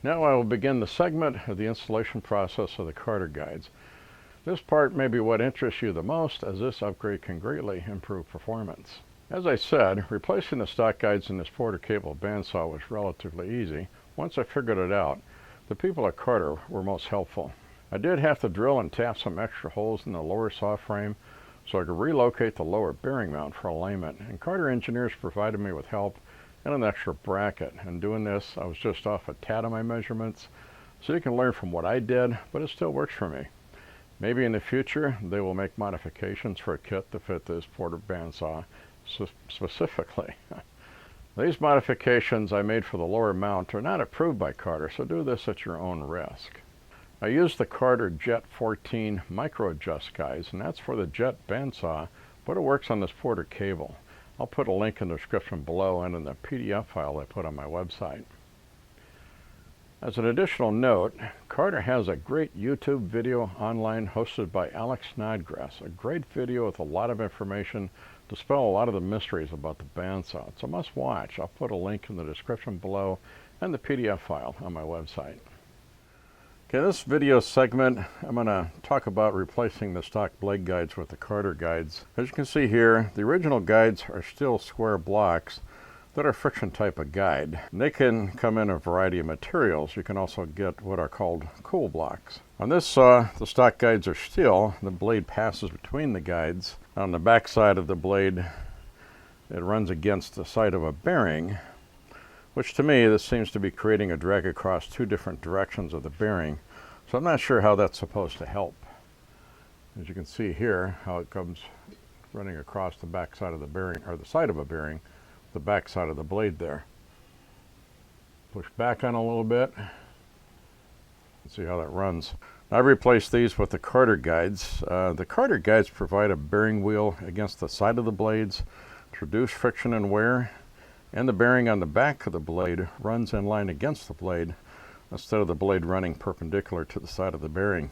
Now I will begin the segment of the installation process of the Carter guides. This part may be what interests you the most, as this upgrade can greatly improve performance. As I said, replacing the stock guides in this Porter cable bandsaw was relatively easy. Once I figured it out, the people at Carter were most helpful. I did have to drill and tap some extra holes in the lower saw frame so I could relocate the lower bearing mount for alignment, and Carter engineers provided me with help and an extra bracket. In doing this, I was just off a tad on my measurements, so you can learn from what I did, but it still works for me. Maybe in the future they will make modifications for a kit to fit this Porter bandsaw specifically. These modifications I made for the lower mount are not approved by Carter, so do this at your own risk. I used the Carter Jet 14 micro adjust guides, and that's for the Jet bandsaw, but it works on this Porter cable. I'll put a link in the description below and in the PDF file I put on my website. As an additional note, Carter has a great YouTube video online hosted by Alex Snodgrass, a great video with a lot of information to dispel a lot of the mysteries about the bandsaw. It's a must watch. I'll put a link in the description below and the PDF file on my website. Okay, this video segment, I'm going to talk about replacing the stock blade guides with the Carter guides. As you can see here, the original guides are still square blocks that are friction type of guide. And they can come in a variety of materials. You can also get what are called cool blocks. On this saw, the stock guides are steel. The blade passes between the guides. On the back side of the blade, it runs against the side of a bearing, which to me, this seems to be creating a drag across two different directions of the bearing. So I'm not sure how that's supposed to help. As you can see here, how it comes running across the back side of the bearing, or the side of a bearing, the back side of the blade there. Push back on a little bit. See how that runs. I replaced these with the Carter guides. The Carter guides provide a bearing wheel against the side of the blades to reduce friction and wear. And the bearing on the back of the blade runs in line against the blade instead of the blade running perpendicular to the side of the bearing.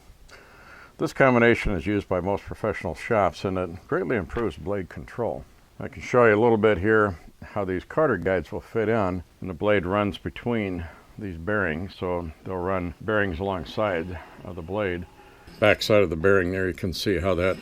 This combination is used by most professional shops, and it greatly improves blade control. I can show you a little bit here how these Carter guides will fit in, and the blade runs between these bearings, so they'll run bearings alongside of the blade. Back side of the bearing there, you can see how that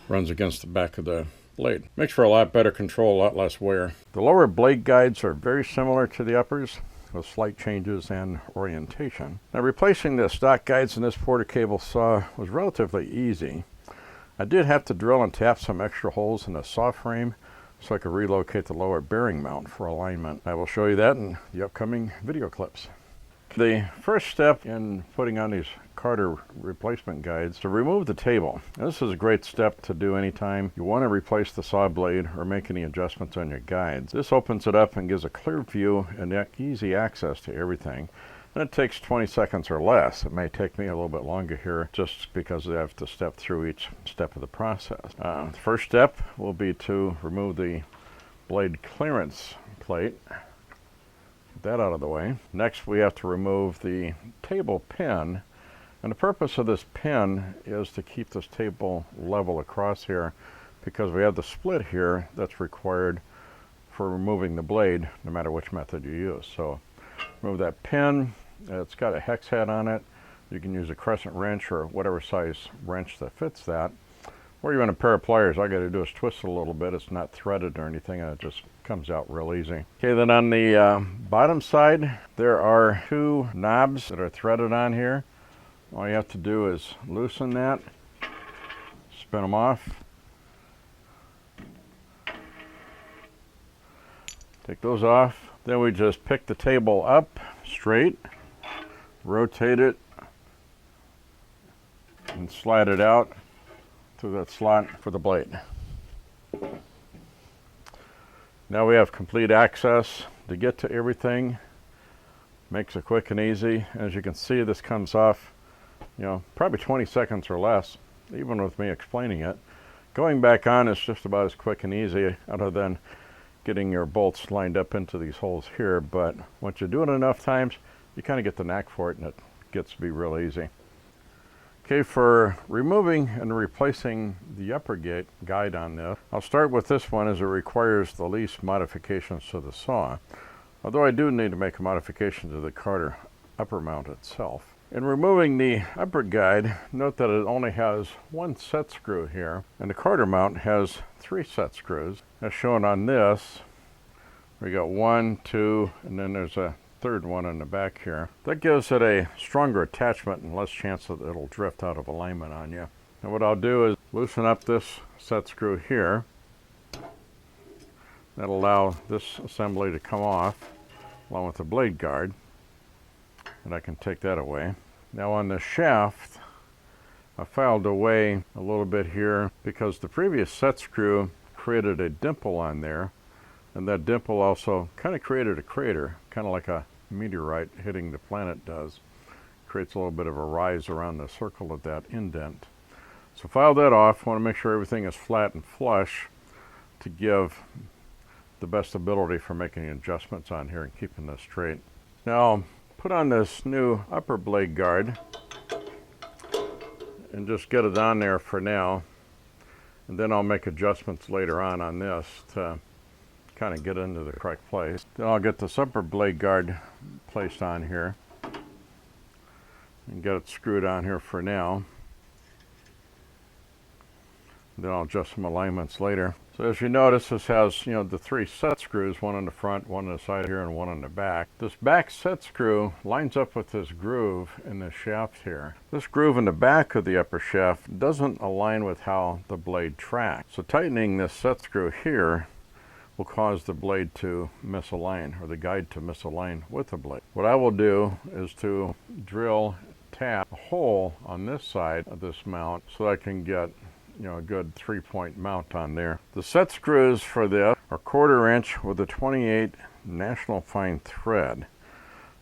runs against the back of the blade. Makes for a lot better control, a lot less wear. The lower blade guides are very similar to the uppers, with slight changes in orientation. Now, replacing the stock guides in this Porter cable saw was relatively easy. I did have to drill and tap some extra holes in the saw frame so I could relocate the lower bearing mount for alignment. I will show you that in the upcoming video clips. The first step in putting on these Carter replacement guides to remove the table. Now, this is a great step to do anytime you want to replace the saw blade or make any adjustments on your guides. This opens it up and gives a clear view and easy access to everything. And it takes 20 seconds or less. It may take me a little bit longer here just because I have to step through each step of the process. The first step will be to remove the blade clearance plate. Get that out of the way. Next, we have to remove the table pin. And the purpose of this pin is to keep this table level across here, because we have the split here that's required for removing the blade no matter which method you use. So remove that pin. It's got a hex head on it. You can use a crescent wrench or whatever size wrench that fits that, or even a pair of pliers. All I got to do is twist it a little bit. It's not threaded or anything, and it just comes out real easy. Okay, then on the bottom side, there are two knobs that are threaded on here. All you have to do is loosen that, spin them off, take those off. Then we just pick the table up straight, rotate it, and slide it out through that slot for the blade. Now we have complete access to get to everything. Makes it quick and easy. As you can see, this comes off, probably 20 seconds or less, even with me explaining it. Going back on is just about as quick and easy, other than getting your bolts lined up into these holes here. But once you do it enough times, you kind of get the knack for it, and it gets to be real easy. Okay, for removing and replacing the upper guide on this, I'll start with this one, as it requires the least modifications to the saw. although I do need to make a modification to the Carter upper mount itself. In removing the upper guide, note that it only has one set screw here, and the Carter mount has 3 set screws. As shown on this, we got 1, 2, and then there's a third one in the back here. That gives it a stronger attachment and less chance that it'll drift out of alignment on you. And what I'll do is loosen up this set screw here. That'll allow this assembly to come off along with the blade guard, and I can take that away. Now on the shaft, I filed away a little bit here because the previous set screw created a dimple on there, and that dimple also kind of created a crater, kind of like a meteorite hitting the planet does. Creates a little bit of a rise around the circle of that indent. So file that off. Want to make sure everything is flat and flush to give the best ability for making adjustments on here and keeping this straight. Now put on this new upper blade guard and just get it on there for now, and then I'll make adjustments later on this to kind of get into the correct place. Then I'll get this upper blade guard placed on here and get it screwed on here for now. Then I'll adjust some alignments later. So as you notice, this has, the 3 set screws, one on the front, one on the side here, and one on the back. This back set screw lines up with this groove in the shaft here. This groove in the back of the upper shaft doesn't align with how the blade tracks. So tightening this set screw here will cause the blade to misalign, or the guide to misalign with the blade. What I will do is to tap a hole on this side of this mount so I can get a good 3-point mount on there. The set screws for this are 1/4 inch with a 28 National Fine thread.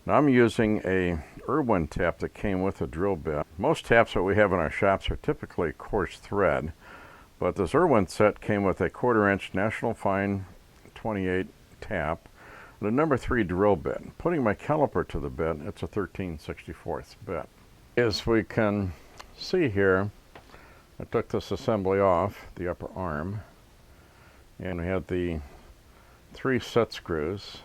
Now I'm using a Irwin tap that came with a drill bit. Most taps that we have in our shops are typically coarse thread, but this Irwin set came with a 1/4 inch National Fine 28 tap and a number 3 drill bit. Putting my caliper to the bit, it's a 13/64 bit. As we can see here, I took this assembly off, the upper arm, and we have the 3 set screws.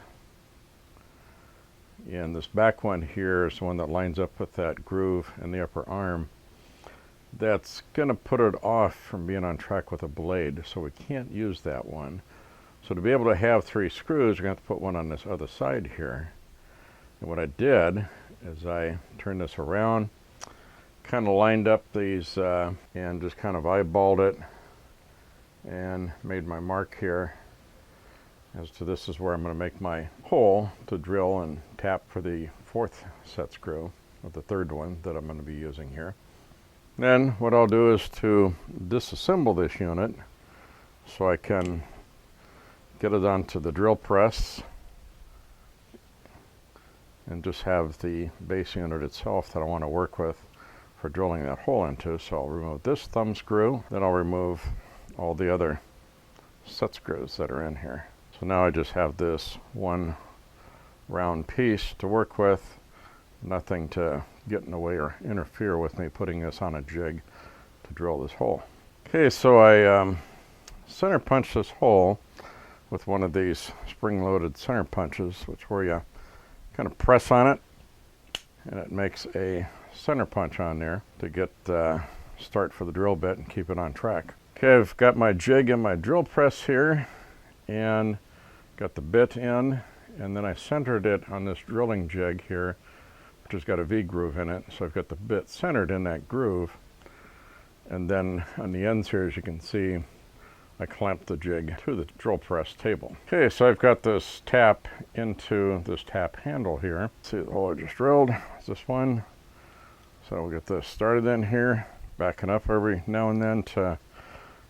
And this back one here is the one that lines up with that groove in the upper arm. That's going to put it off from being on track with a blade, so we can't use that one. So to be able to have 3 screws, we're going to have to put one on this other side here. And what I did is I turned this around, kind of lined up these and just kind of eyeballed it and made my mark here as to this is where I'm going to make my hole to drill and tap for the 4th set screw, or the 3rd one that I'm going to be using here. Then what I'll do is to disassemble this unit so I can get it onto the drill press and just have the base unit itself that I want to work with for drilling that hole into. So I'll remove this thumb screw, then I'll remove all the other set screws that are in here. So now I just have this one round piece to work with, nothing to get in the way or interfere with me putting this on a jig to drill this hole. Okay, so I center punch this hole with one of these spring-loaded center punches, which where you kind of press on it and it makes a center punch on there to get start for the drill bit and keep it on track. Okay, I've got my jig and my drill press here and got the bit in, and then I centered it on this drilling jig here, which has got a V groove in it. So I've got the bit centered in that groove, and then on the ends here, as you can see, I clamped the jig to the drill press table. Okay, so I've got this tap into this tap handle here. See the hole I just drilled, is this one. So we'll get this started in here, backing up every now and then to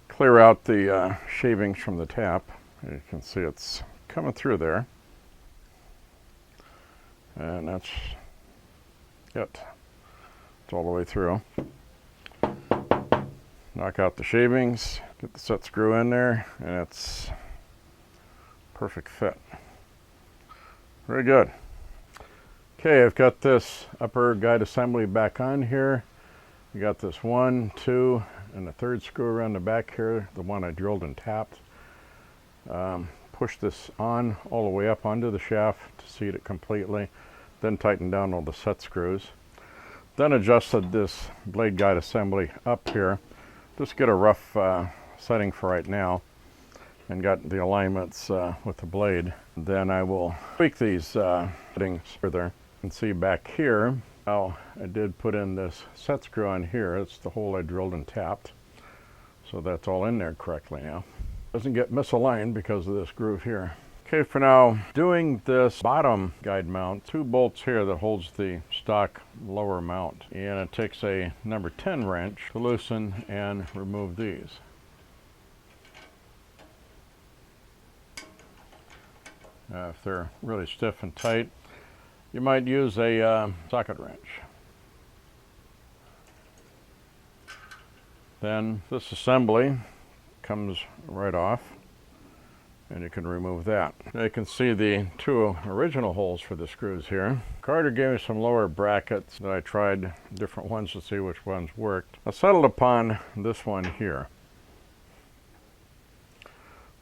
clear out the shavings from the tap. You can see it's coming through there. And that's it. It's all the way through. Knock out the shavings, get the set screw in there, and it's perfect fit. Very good. Okay, I've got this upper guide assembly back on here. We got this 1, 2, and the 3rd screw around the back here, the one I drilled and tapped. push this on all the way up onto the shaft to seat it completely, then tighten down all the set screws. Then adjusted this blade guide assembly up here, just get a rough setting for right now, and got the alignments with the blade. Then I will tweak these settings further. And see back here how I did put in this set screw on here. It's the hole I drilled and tapped, so that's all in there correctly now. Doesn't get misaligned because of this groove here. Okay, for now, doing this bottom guide mount, 2 bolts here that holds the stock lower mount, and it takes a number 10 wrench to loosen and remove these. If they're really stiff and tight, you might use a socket wrench. Then this assembly comes right off, and you can remove that. You can see the 2 original holes for the screws here. Carter gave me some lower brackets that I tried different ones to see which ones worked. I settled upon this one here.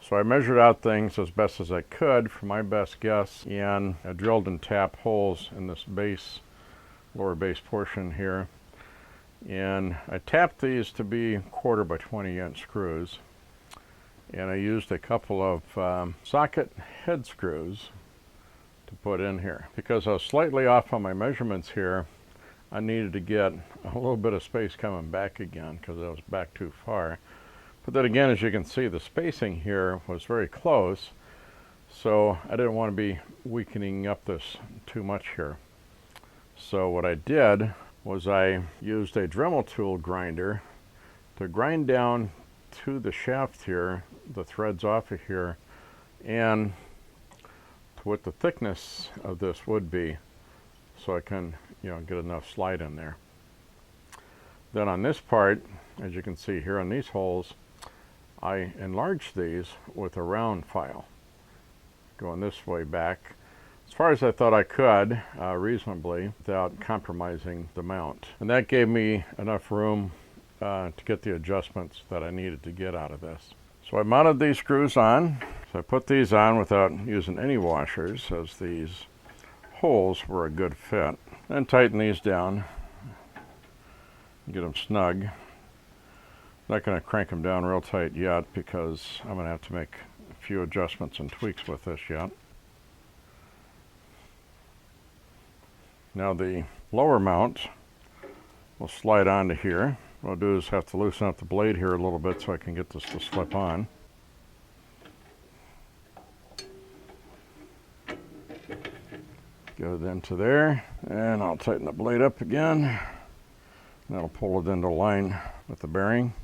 So I measured out things as best as I could for my best guess, and I drilled and tapped holes in this base, lower base portion here. And I tapped these to be 1/4 by 20" screws. And I used a couple of socket head screws to put in here. Because I was slightly off on my measurements here, I needed to get a little bit of space coming back again because I was back too far. But then again, as you can see, the spacing here was very close, so I didn't want to be weakening up this too much here. So what I did was I used a Dremel tool grinder to grind down to the shaft here, the threads off of here, and to what the thickness of this would be, so I can, get enough slide in there. Then on this part, as you can see here on these holes, I enlarged these with a round file, going this way back, as far as I thought I could, reasonably, without compromising the mount. And that gave me enough room to get the adjustments that I needed to get out of this. So I mounted these screws on. So I put these on without using any washers, as these holes were a good fit. Then tighten these down, get them snug. Not going to crank them down real tight yet because I'm going to have to make a few adjustments and tweaks with this yet. Now the lower mount will slide onto here. What I'll do is have to loosen up the blade here a little bit so I can get this to slip on. Get it into there, and I'll tighten the blade up again. That'll pull it into line with the bearing.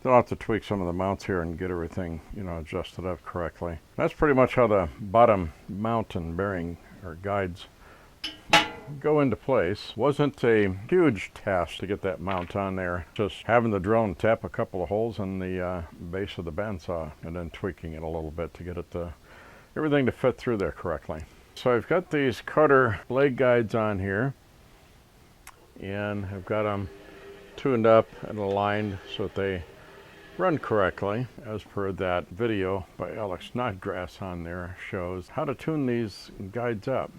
Then I'll have to tweak some of the mounts here and get everything, adjusted up correctly. That's pretty much how the bottom mount and bearing or guides go into place. Wasn't a huge task to get that mount on there. Just having the drill and tap a couple of holes in the base of the bandsaw, and then tweaking it a little bit to get it everything to fit through there correctly. So I've got these Carter blade guides on here, and I've got them tuned up and aligned so that they run correctly, as per that video by Snodgrass on there shows how to tune these guides up.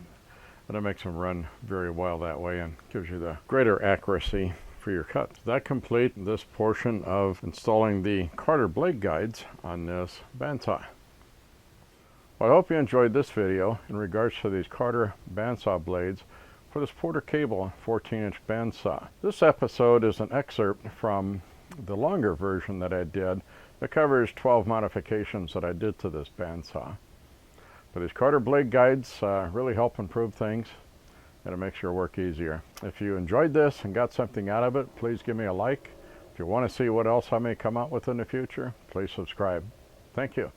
And it makes them run very well that way and gives you the greater accuracy for your cuts. That completes this portion of installing the Carter blade guides on this bandsaw. Well, I hope you enjoyed this video in regards to these Carter bandsaw blades for this Porter Cable 14" bandsaw. This episode is an excerpt from the longer version that I did that covers 12 modifications that I did to this bandsaw. But these Carter blade guides really help improve things, and it makes your work easier. If you enjoyed this and got something out of it, please give me a like. If you want to see what else I may come out with in the future, please subscribe. Thank you.